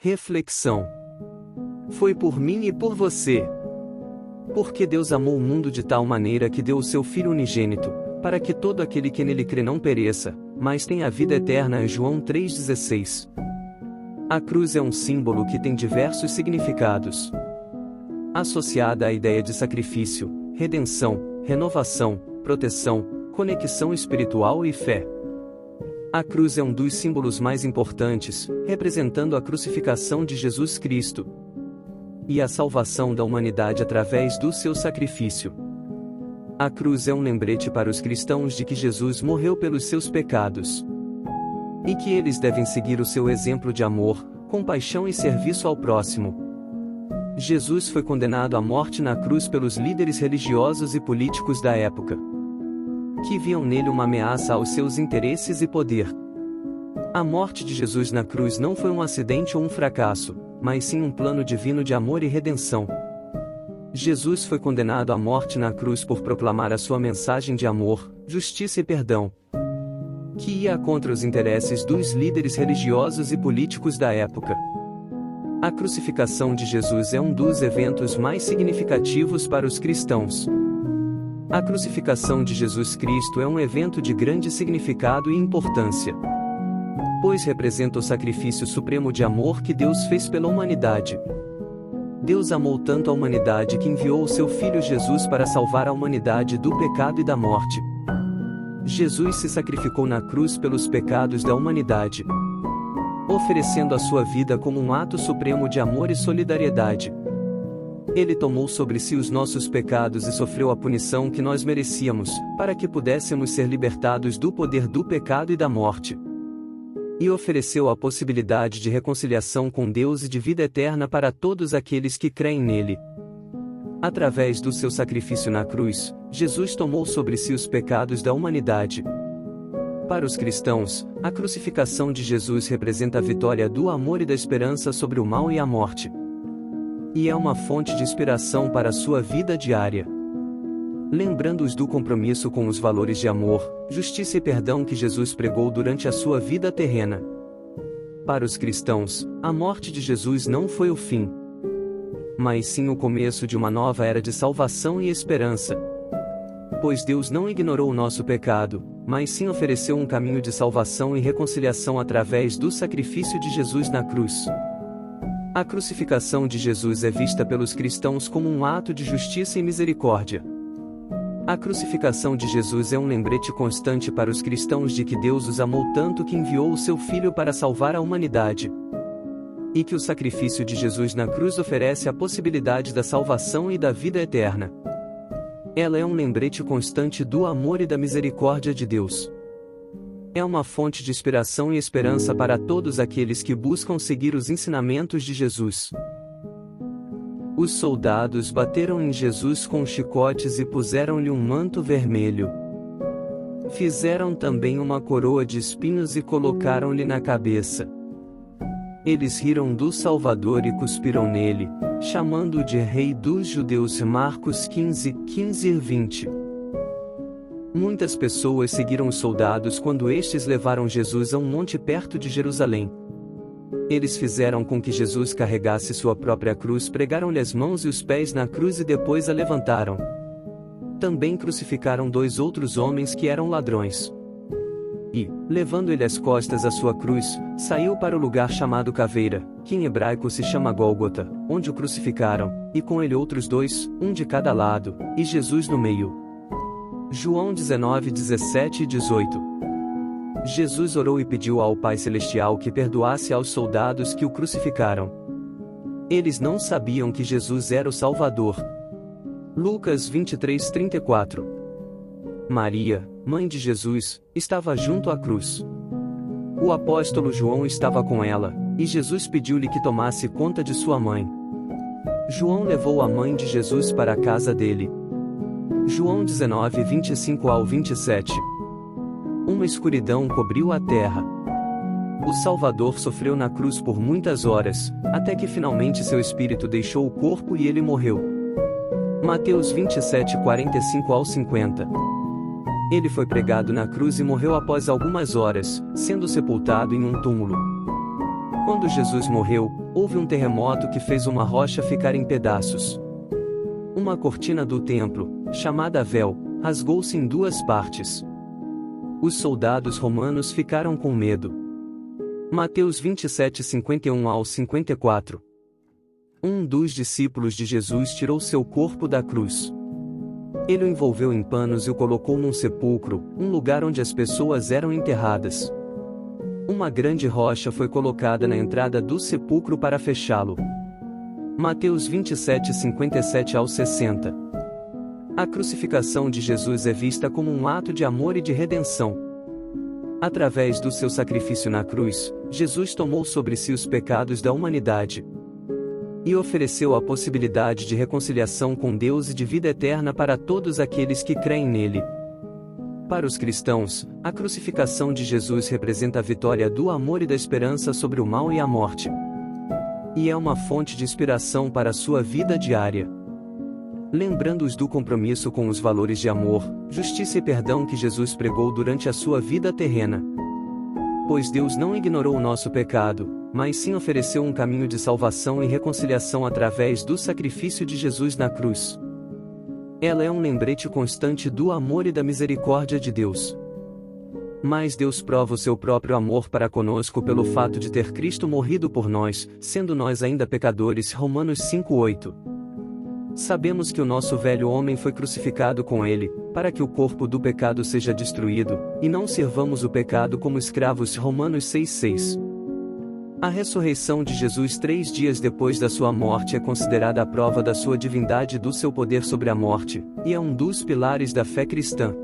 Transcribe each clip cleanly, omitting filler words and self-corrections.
Reflexão. Foi por mim e por você. Porque Deus amou o mundo de tal maneira que deu o seu Filho unigênito, para que todo aquele que nele crê não pereça, mas tenha a vida eterna. João 3,16. A cruz é um símbolo que tem diversos significados. Associada à ideia de sacrifício, redenção, renovação, proteção, conexão espiritual e fé. A cruz é um dos símbolos mais importantes, representando a crucificação de Jesus Cristo e a salvação da humanidade através do seu sacrifício. A cruz é um lembrete para os cristãos de que Jesus morreu pelos seus pecados e que eles devem seguir o seu exemplo de amor, compaixão e serviço ao próximo. Jesus foi condenado à morte na cruz pelos líderes religiosos e políticos da época, que viam nele uma ameaça aos seus interesses e poder. A morte de Jesus na cruz não foi um acidente ou um fracasso, mas sim um plano divino de amor e redenção. Jesus foi condenado à morte na cruz por proclamar a sua mensagem de amor, justiça e perdão, que ia contra os interesses dos líderes religiosos e políticos da época. A crucificação de Jesus é um dos eventos mais significativos para os cristãos. A crucificação de Jesus Cristo é um evento de grande significado e importância, pois representa o sacrifício supremo de amor que Deus fez pela humanidade. Deus amou tanto a humanidade que enviou o seu Filho Jesus para salvar a humanidade do pecado e da morte. Jesus se sacrificou na cruz pelos pecados da humanidade, oferecendo a sua vida como um ato supremo de amor e solidariedade. Ele tomou sobre si os nossos pecados e sofreu a punição que nós merecíamos, para que pudéssemos ser libertados do poder do pecado e da morte. E ofereceu a possibilidade de reconciliação com Deus e de vida eterna para todos aqueles que creem nele. Através do seu sacrifício na cruz, Jesus tomou sobre si os pecados da humanidade. Para os cristãos, a crucificação de Jesus representa a vitória do amor e da esperança sobre o mal e a morte. E é uma fonte de inspiração para a sua vida diária, lembrando-os do compromisso com os valores de amor, justiça e perdão que Jesus pregou durante a sua vida terrena. Para os cristãos, a morte de Jesus não foi o fim, mas sim o começo de uma nova era de salvação e esperança. Pois Deus não ignorou o nosso pecado, mas sim ofereceu um caminho de salvação e reconciliação através do sacrifício de Jesus na cruz. A crucificação de Jesus é vista pelos cristãos como um ato de justiça e misericórdia. A crucificação de Jesus é um lembrete constante para os cristãos de que Deus os amou tanto que enviou o seu Filho para salvar a humanidade, e que o sacrifício de Jesus na cruz oferece a possibilidade da salvação e da vida eterna. Ela é um lembrete constante do amor e da misericórdia de Deus. É uma fonte de inspiração e esperança para todos aqueles que buscam seguir os ensinamentos de Jesus. Os soldados bateram em Jesus com chicotes e puseram-lhe um manto vermelho. Fizeram também uma coroa de espinhos e colocaram-lhe na cabeça. Eles riram do Salvador e cuspiram nele, chamando-o de Rei dos Judeus. Marcos 15, 20. Muitas pessoas seguiram os soldados quando estes levaram Jesus a um monte perto de Jerusalém. Eles fizeram com que Jesus carregasse sua própria cruz, pregaram-lhe as mãos e os pés na cruz e depois a levantaram. Também crucificaram 2 outros homens que eram ladrões. E, levando ele às costas a sua cruz, saiu para o lugar chamado Caveira, que em hebraico se chama Gólgota, onde o crucificaram, e com ele outros 2, um de cada lado, e Jesus no meio. João 19, 17 e 18. Jesus orou e pediu ao Pai Celestial que perdoasse aos soldados que o crucificaram. Eles não sabiam que Jesus era o Salvador. Lucas 23, 34. Maria, mãe de Jesus, estava junto à cruz. O apóstolo João estava com ela, e Jesus pediu-lhe que tomasse conta de sua mãe. João levou a mãe de Jesus para a casa dele. João 19, 25 ao 27. Uma escuridão cobriu a terra. O Salvador sofreu na cruz por muitas horas, até que finalmente seu espírito deixou o corpo e ele morreu. Mateus 27, 45 ao 50. Ele foi pregado na cruz e morreu após algumas horas, sendo sepultado em um túmulo. Quando Jesus morreu, houve um terremoto que fez uma rocha ficar em pedaços. Uma cortina do templo, chamada véu, rasgou-se em duas partes. Os soldados romanos ficaram com medo. Mateus 27, 51 ao 54. Um dos discípulos de Jesus tirou seu corpo da cruz. Ele o envolveu em panos e o colocou num sepulcro, um lugar onde as pessoas eram enterradas. Uma grande rocha foi colocada na entrada do sepulcro para fechá-lo. Mateus 27, 57 ao 60. A crucificação de Jesus é vista como um ato de amor e de redenção. Através do seu sacrifício na cruz, Jesus tomou sobre si os pecados da humanidade e ofereceu a possibilidade de reconciliação com Deus e de vida eterna para todos aqueles que creem nele. Para os cristãos, a crucificação de Jesus representa a vitória do amor e da esperança sobre o mal e a morte. E é uma fonte de inspiração para a sua vida diária. Lembrando-os do compromisso com os valores de amor, justiça e perdão que Jesus pregou durante a sua vida terrena. Pois Deus não ignorou o nosso pecado, mas sim ofereceu um caminho de salvação e reconciliação através do sacrifício de Jesus na cruz. Ela é um lembrete constante do amor e da misericórdia de Deus. Mas Deus prova o seu próprio amor para conosco pelo fato de ter Cristo morrido por nós, sendo nós ainda pecadores. Romanos 5:8. Sabemos que o nosso velho homem foi crucificado com ele, para que o corpo do pecado seja destruído, e não servamos o pecado como escravos. Romanos 6:6. A ressurreição de Jesus 3 dias depois da sua morte é considerada a prova da sua divindade e do seu poder sobre a morte, e é um dos pilares da fé cristã.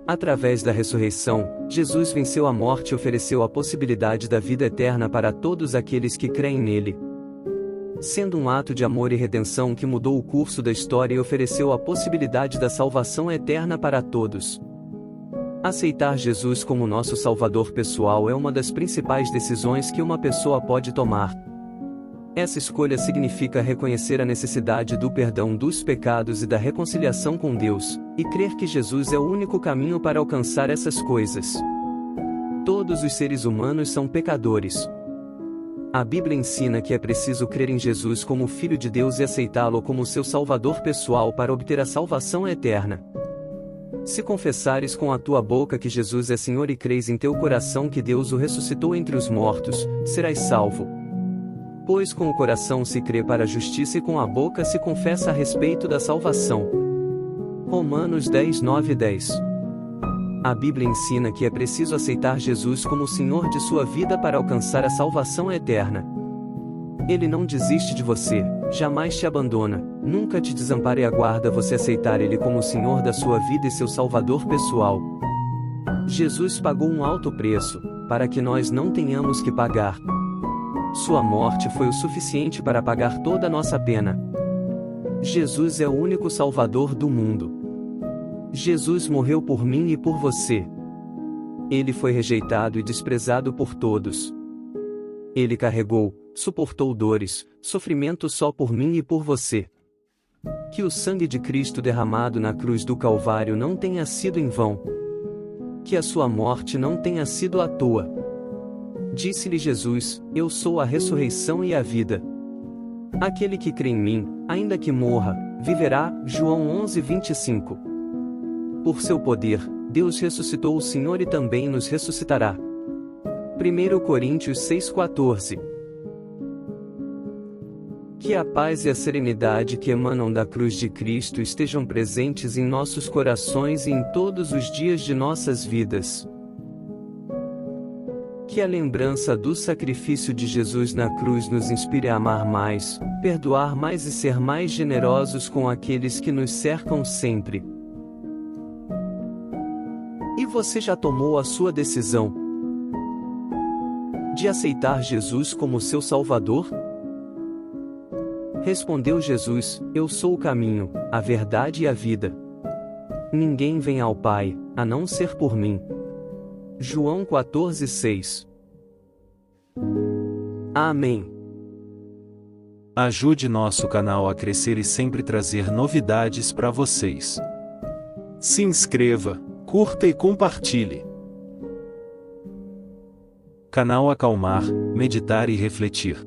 Através da ressurreição, Jesus venceu a morte e ofereceu a possibilidade da vida eterna para todos aqueles que creem nele. Sendo um ato de amor e redenção que mudou o curso da história e ofereceu a possibilidade da salvação eterna para todos. Aceitar Jesus como nosso Salvador pessoal é uma das principais decisões que uma pessoa pode tomar. Essa escolha significa reconhecer a necessidade do perdão dos pecados e da reconciliação com Deus, e crer que Jesus é o único caminho para alcançar essas coisas. Todos os seres humanos são pecadores. A Bíblia ensina que é preciso crer em Jesus como Filho de Deus e aceitá-lo como seu Salvador pessoal para obter a salvação eterna. Se confessares com a tua boca que Jesus é Senhor e creres em teu coração que Deus o ressuscitou entre os mortos, serás salvo. Pois com o coração se crê para a justiça e com a boca se confessa a respeito da salvação. Romanos 10, 9 e 10. A Bíblia ensina que é preciso aceitar Jesus como o Senhor de sua vida para alcançar a salvação eterna. Ele não desiste de você, jamais te abandona, nunca te desampara e aguarda você aceitar Ele como o Senhor da sua vida e seu Salvador pessoal. Jesus pagou um alto preço, para que nós não tenhamos que pagar. Sua morte foi o suficiente para pagar toda a nossa pena. Jesus é o único Salvador do mundo. Jesus morreu por mim e por você. Ele foi rejeitado e desprezado por todos. Ele carregou, suportou dores, sofrimento só por mim e por você. Que o sangue de Cristo derramado na cruz do Calvário não tenha sido em vão. Que a sua morte não tenha sido à toa. Disse-lhe Jesus: Eu sou a ressurreição e a vida. Aquele que crê em mim, ainda que morra, viverá. João 11, 25. Por seu poder, Deus ressuscitou o Senhor e também nos ressuscitará. 1 Coríntios 6,14. Que a paz e a serenidade que emanam da cruz de Cristo estejam presentes em nossos corações e em todos os dias de nossas vidas. Que a lembrança do sacrifício de Jesus na cruz nos inspire a amar mais, perdoar mais e ser mais generosos com aqueles que nos cercam sempre. E você já tomou a sua decisão de aceitar Jesus como seu Salvador? Respondeu Jesus: Eu sou o caminho, a verdade e a vida. Ninguém vem ao Pai, a não ser por mim. João 14, 6. Amém. Ajude nosso canal a crescer e sempre trazer novidades para vocês. Se inscreva, curta e compartilhe. Canal Acalmar, Meditar e Refletir.